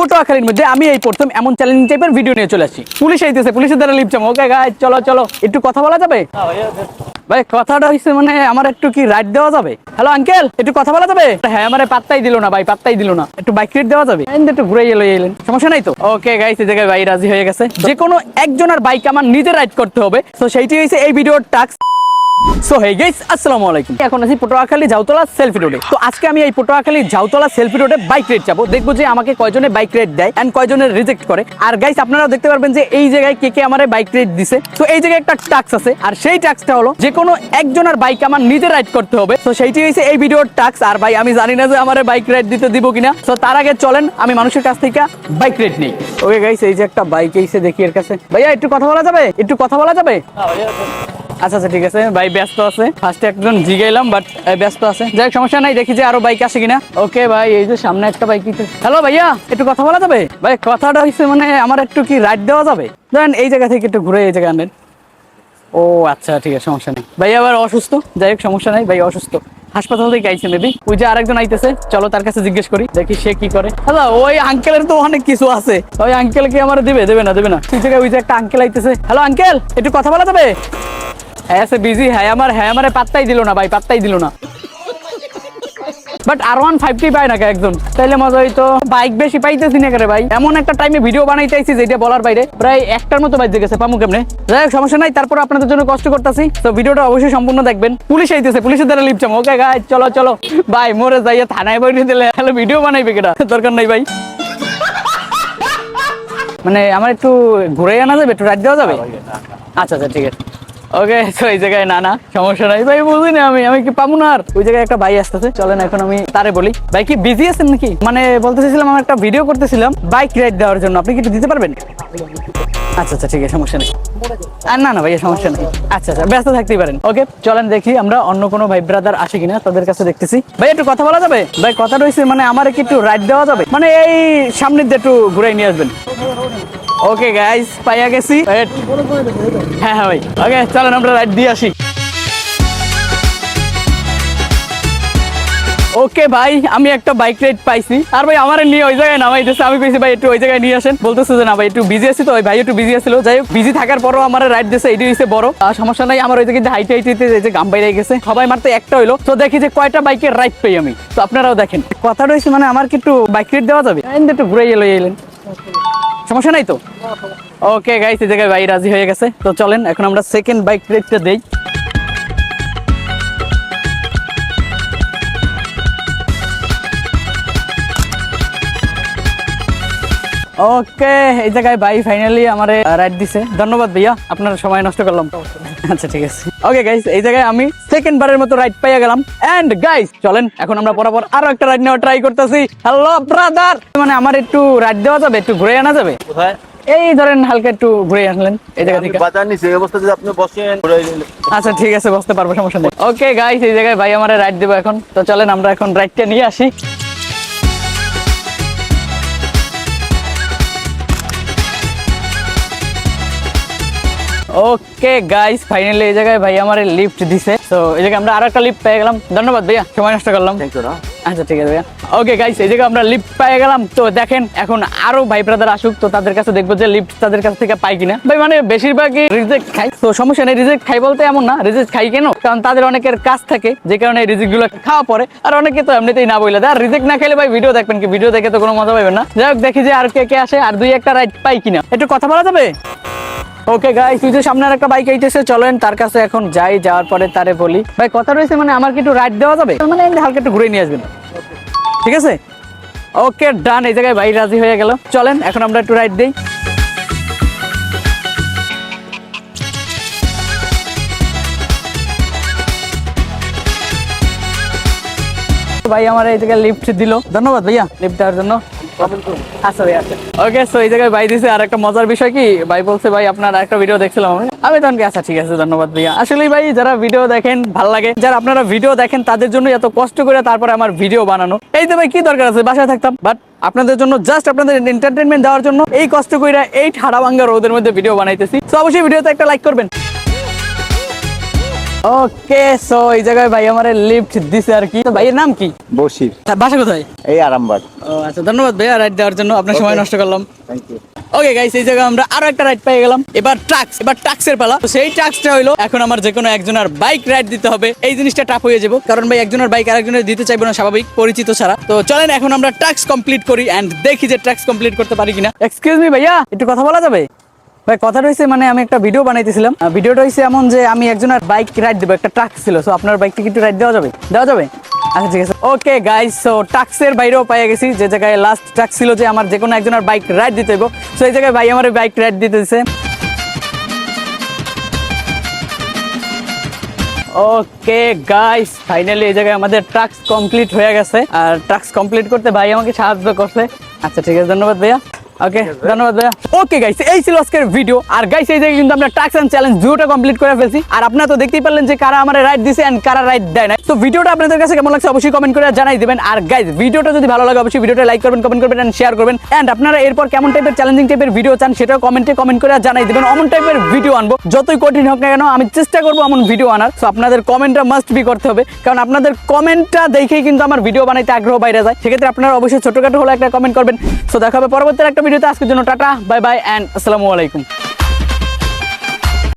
পটুয়াখালীর মধ্যে আমি এই প্রথম এমন চ্যালেঞ্জিং টাইপের ভিডিও নিয়ে চলে আসি। পুলিশ আইতেছে, পুলিশের দ্বারা লিপ চাম। ওকে গাইস, চলো চলো, একটু কথা বলা যাবে? ভাই কথাটা হইছে মানে আমার একটু কি রাইড দেওয়া যাবে? হ্যালো আঙ্কেল, একটু কথা বলা যাবে? হ্যাঁ, আমারে পাত্তাই দিল না ভাই, পাত্তাই দিল না। একটু বাইক রাইড দেওয়া যাবে? একটু ঘুরে এলেন, সমস্যা নাই তো? ওকে গাইস, এই জায়গায় ভাই রাজি হয়ে গেছে। যে কোনো একজনের বাইক আমার নিজে রাইড করতে হবে। তো সেইটি হইছে এই ভিডিওর টাস্ক। সো হে গাইস, আসসালামু আলাইকুম। এখন আছি পটুয়াখালী ঝাউতলা সেলফি রোডে। তো আজকে আমি এই পটুয়াখালী ঝাউতলা সেলফি রোডে বাইক রাইড যাবো, দেখবো যে আমাকে কয়জনে বাইক রাইড দেয় এন্ড কয়জনে রিজেক্ট করে। আর গাইস আপনারাও দেখতে পারবেন যে এই জায়গায় কে কে আমারে বাইক রাইড দিছে। তো এই জায়গায় একটা টাস্ক আছে, আর সেই টাস্কটা হলো যে কোনো একজনের বাইক আমার নিজে রাইড করতে হবে। তো সেইটি হইছে এই ভিডিওর টাস্ক। আর ভাই আমি জানি না যে আমারে বাইক রাইড দিতে দিব কিনা। তো তার আগে চলেন আমি মানুষের কাছ থেকে বাইক রাইড নেই। ওকে গাইস, এই যে একটা বাইক এসে দেখি এর কাছে। ভাইয়া একটু কথা বলা যাবে? একটু কথা বলা যাবে? আচ্ছা আচ্ছা, ঠিক আছে ভাই, ব্যস্ত আছে। ফার্স্টে একজন জিগাইলাম, বাট ব্যস্ত আছে। যাই হোক, সমস্যা নাই, দেখি যে আরো বাইক আসে কিনা। ওকে ভাই, এই যে সামনে একটা বাইক। হ্যালো ভাইয়া, একটু কথা বলা যাবে? ভাই কথাটা হইছে মানে আমার একটু কি রাইড দেওয়া যাবে? ধরেন এই জায়গা থেকে একটু ঘুরে এই জায়গায় আনেন। ও আচ্ছা, ঠিক আছে, সমস্যা নেই। ভাই আবার অসুস্থ? যাই হোক, সমস্যা নাই, ভাই অসুস্থ, হাসপাতাল থেকে আইছে মেবি। ওই যে আরেকজন আইতেছে, চলো তার কাছে জিজ্ঞেস করি, দেখি সে কি করে। আচ্ছা, ওই আঙ্কেলের তো অনেক কিছু আছে। ওই আঙ্কেল কি আমার দেবে? দেবে না, দেবে না। ঠিক জায়গায় ওই যে একটা আঙ্কেল আইতেছে। হ্যালো আঙ্কেল, একটু কথা বলা যাবে? হ্যাঁ সে বিজি। হ্যাঁ আমারে পাত্তাই দিল না ভাই, পাত্তাই দিল না। বাট R150 পায় না একজন, তাইলে মজা হইতো। বাইক বেশি পাইতেছি না করে ভাই, এমন একটা টাইমে ভিডিও বানাইতেছি যেটা বলার বাইরে। প্রায় একটার মতো বাইক গেছে, পামু কেমনে? যাই হোক, সমস্যা নাই, তারপর আপনাদের জন্য কষ্ট করতেছি। তো ভিডিওটা অবশ্যই সম্পূর্ণ দেখবেন। পুলিশ আইতেছে, পুলিশের দ্বারা লিপ চাম। ওকে গাইস, চলো চলো। ভাই মোরে যাইয়া থানায় বইরে দিলে হ্যালো ভিডিও বানাইবে কেটা? দরকার নাই ভাই। মানে আমার একটু ঘুরে আনা যাবে, একটু রাইড দেওয়া যাবে? আচ্ছা আচ্ছা, ঠিক আছে। ওকে, তো এই জায়গায় না সমস্যা নাই ভাই, বুঝি না আমি কি পাবো না। আর ওই জায়গায় একটা ভাই আসতেছে, চলেন এখন আমি তারে বলি। ভাই কি বিজি আছেন নাকি? মানে বলতে চাইছিলাম, আমি একটা ভিডিও করতেছিলাম বাইক রাইড দেওয়ার জন্য, আপনি কি একটু দিতে পারবেন? আচ্ছা আচ্ছা, ঠিক আছে, সমস্যা নেই। আর না ভাইয়া, সমস্যা নেই। আচ্ছা আচ্ছা, ব্যস্ত থাকতেই পারেন। ওকে, চলেন দেখি আমরা অন্য কোনো ভাই ব্রাদার আসে কিনা, তাদের কাছে দেখতেছি। ভাই একটু কথা বলা যাবে? ভাই কথা রয়েছে মানে আমার কি একটু রাইড দেওয়া যাবে? মানে এই সামনের দিয়ে একটু ঘুরাই নিয়ে আসবেন। ওকে গাইস, পাইয়া গেছি। হ্যাঁ হ্যাঁ ভাই, ওকে চলেন আমরা রাইড দিয়ে আসি। ওকে ভাই, আমি একটা বাইক রাইড পাইছি। আর ভাই আমার নিয়ে ওই জায়গায় নামাইতেছে। আমি কইছি ভাই একটু ওই জায়গায় নিয়ে আসেন, বলতেছে যে না ভাই একটু বিজি আছি। তো ওই ভাই একটু বিজি আছিল। যাই হোক, বিজি থাকার পরও আমার রাইড দিয়েছে, এটি হইছে বড়। আর সমস্যা নাই, আমার ওই জায়গায় হাইটে যে গাম বাইরে গেছে, সবাই মারতে একটা হইলো। তো দেখি যে কয়টা বাইকের রাইড পাই আমি। তো আপনারাও দেখেন। কথা রয়েছে মানে আমার কি একটু বাইক রাইড দেওয়া যাবে? একটু ঘুরে এলেন, সমস্যা নাই তো? ওকে গাইস, এই জায়গায় ভাই রাজি হয়ে গেছে। তো চলেন এখন আমরা সেকেন্ড বাইক রাইডটা দেই। ওকে, এই জায়গায় ভাই ফাইনালি আমারে রাইড দিছে। ধন্যবাদ ভাইয়া, আপনার সময় নষ্ট করলাম। আচ্ছা ঠিক আছে। ওকে গাইস, এই জায়গায় আমি সেকেন্ড বারের মতো রাইড পাইয়া গেলাম। এন্ড গাইস চলেন এখন আমরা পরপর আরো একটা রাইড নেওয়া ট্রাই করতেছি। হ্যালো ব্রাদার, মানে আমার একটু রাইড দেওয়া যাবে? একটু ঘুরে আনা যাবে? কোথায়? এই ধরেন হালকা একটু ঘুরে আনলেন এই জায়গা থেকে। বাজার নিচে এই অবস্থা যদি আপনি বসেন। আচ্ছা ঠিক আছে, বসতে পারবো, সমস্যা নেই। ওকে গাইস, এই জায়গায় ভাই আমারে রাইড দেবো এখন। তো চলেন আমরা এখন রাইডটা নিয়ে আসি। ওকে গাইস, ফাইনালি এই জায়গায় ভাই আমারে লিফট দিছে। তো এই জায়গায় আমরা আরো একটা লিফট পেয়ে গেলাম। ধন্যবাদ ভাইয়া, সময় নষ্ট করলাম। আচ্ছা ঠিক আছে ভাইয়া। ওকে গাইস, এই জায়গায় আমরা লিফট পেয়ে গেলাম। তো দেখেন এখন আরো ভাই ব্রাদার আসুক, তো তাদের কাছে দেখবো যে লিফট তাদের কাছ থেকে পাই কিনা। ভাই মানে বেশিরভাগই রিজেক্ট খাই। তো সমস্যা নেই, রিজেক্ট খাই বলতে এমন না, রিজেক্ট খাই কেন, কারণ তাদের অনেকের কাজ থাকে, যে কারণে এই রিজেক্ট গুলো খাওয়া পড়ে। আর অনেকে তো এমনিতেই না বলে দেয়। আর রিজেক্ট না খেলে ভাই ভিডিও দেখবেন কি? ভিডিও দেখে তো কোনো মজা পাবেন না। যাই হোক, দেখি যে আর কে কে আসে, আর দুই একটা রাইড পাই কিনা। একটু কথা বলা যাবে? ওকে গাইস, তুই যে সামনে একটা বাইক আইতেছে, চলেন তার কাছে এখন যাই। যাওয়ার পরে তারে বলি ভাই কথা রয়েছে মানে আমার কি একটু রাইড দেওয়া যাবে? মানে হালকা একটু ঘুরে নিয়ে আসবেন, ঠিক আছে? ওকে ডান, এই জায়গায় ভাই রাজি হয়ে গেল। চলেন এখন আমরা একটু রাইড দেই। ভাই আমার এই জায়গায় লিফট দিল, ধন্যবাদ ভাইয়া লিফট দেওয়ার জন্য। আচ্ছা ভাই, আচ্ছা ওকে। সো এই জায়গায় ভাই দিছে। আর একটা মজার বিষয় কি, ভাই বলছে ভাই আপনার একটা ভিডিও দেখছিলাম আমি তখন কি, আচ্ছা ঠিক আছে ধন্যবাদ ভাইয়া। আসলে ভাই যারা ভিডিও দেখেন ভালো লাগে, যারা আপনারা ভিডিও দেখেন তাদের জন্য এত কষ্ট করে তারপরে আমার ভিডিও বানানো। এই তো ভাই কি দরকার আছে, বাসায় থাকতাম, বাট আপনাদের জন্য জাস্ট আপনাদের এন্টারটেইনমেন্ট দেওয়ার জন্য এই কষ্ট করে এই ঠাড়া ভাঙ্গা রোদের মধ্যে ভিডিও বানাইতেছি। তো অবশ্যই ভিডিওতে একটা লাইক করবেন। ওকে, সো এই জায়গায় ভাই আমার লিফট দিছে আর কি। তো ভাইয়ের নাম কি? বসির। তার বাসা কোথায়? এই আরামবাগ। ও আচ্ছা, ধন্যবাদ ভাইয়া রাইড দেওয়ার জন্য, আপনার সময় নষ্ট করলাম। Thank you. ওকে গাইস, এই জায়গায় আমরা আরো একটা রাইড পেয়ে গেলাম। এবার ট্রাক্সের পালা। তো সেই ট্রাক্সটা হলো এখন আমার যে কোনো একজনের বাইক রাইড দিতে হবে। এই জিনিসটা টাফ হয়ে যাবে, কারণ ভাই একজনের বাইক আরেকজনের দিতে চাইবো না, স্বাভাবিক, পরিচিত ছাড়া। তো চলেন এখন আমরা ট্রাক্স কমপ্লিট করি এন্ড দেখি যে ট্রাক্স কমপ্লিট করতে পারি কিনা। এক্সকিউজ মি ভাইয়া, একটু কথা বলা যাবে? ভাই কথাটা হয়েছে মানে আমি একটা ভিডিও বানাইতেছিলাম। ভিডিওটা হয়েছে এমন যে আমি একজনের বাইক রাইড দেবো, একটা ট্রাক্স ছিল। সো আপনার বাইকটা কি একটু রাইড দেওয়া যাবে? দেওয়া যাবে? আচ্ছা ঠিক আছে। ওকে গাইস, সো ট্রাক্সের বাইরেও পেয়ে গেছি, যে জায়গায় লাস্ট ট্রাক্স ছিল যে আমার যে কোনো একজনের বাইক রাইড দিতে হইব। সো এই জায়গায় ভাই আমার বাইক রাইড দিতেছে। ওকে গাইস, ফাইনালি এই জায়গায় আমাদের ট্রাক্স কমপ্লিট হয়ে গেছে। আর ট্রাক্স কমপ্লিট করতে ভাই আমাকে সাহায্য করছে। আচ্ছা ঠিক আছে, ধন্যবাদ ভাইয়া। ওকে, ধন্যবাদ ভাইয়া। ওকে গাইস, এই ছিল আজকের ভিডিও। আর গাইস এই জায়গায় কিন্তু আমরা ট্রাক্স এন্ড চ্যালেঞ্জ দুটোটা কমপ্লিট করে ফেলছি। আর আপনারা তো দেখতেই পারলেন যে কারা আমার রাইড দিছে এন্ড কারা রাইড দেয় না। তো ভিডিওটা আপনাদের কাছে কেমন লাগছে অবশ্যই কমেন্ট করে জানাই দিবেন। আর গাইস ভিডিওটা যদি ভালো লাগে অবশ্যই ভিডিওটা লাইক করবেন, কমেন্ট করবেন এন্ড শেয়ার করবেন। এন্ড আপনারা এরপর কেমন টাইপের চ্যালেঞ্জিং টাইপের ভিডিও চান সেটাও কমেন্ট করে জানাই দিবেন। অমন টাইপের ভিডিও আনবো, যতই কঠিন হোক না কেন আমি চেষ্টা করবো এমন ভিডিও আনার। তো আপনাদের কমেন্টটা মাস্ট বি করতে হবে, কারণ আপনাদের কমেন্টটা দেখেই কিন্তু আমার ভিডিও বানাইতে আগ্রহ বাইরে যায়। সেক্ষেত্রে আপনারা অবশ্যই ছোটখাটো হলে একটা কমেন্ট করবেন। সো দেখা হবে পরবর্তী একটা ভিডিওতে। আজকের জন্য টাটা, বাই বাই এন্ড আসসালামু আলাইকুম।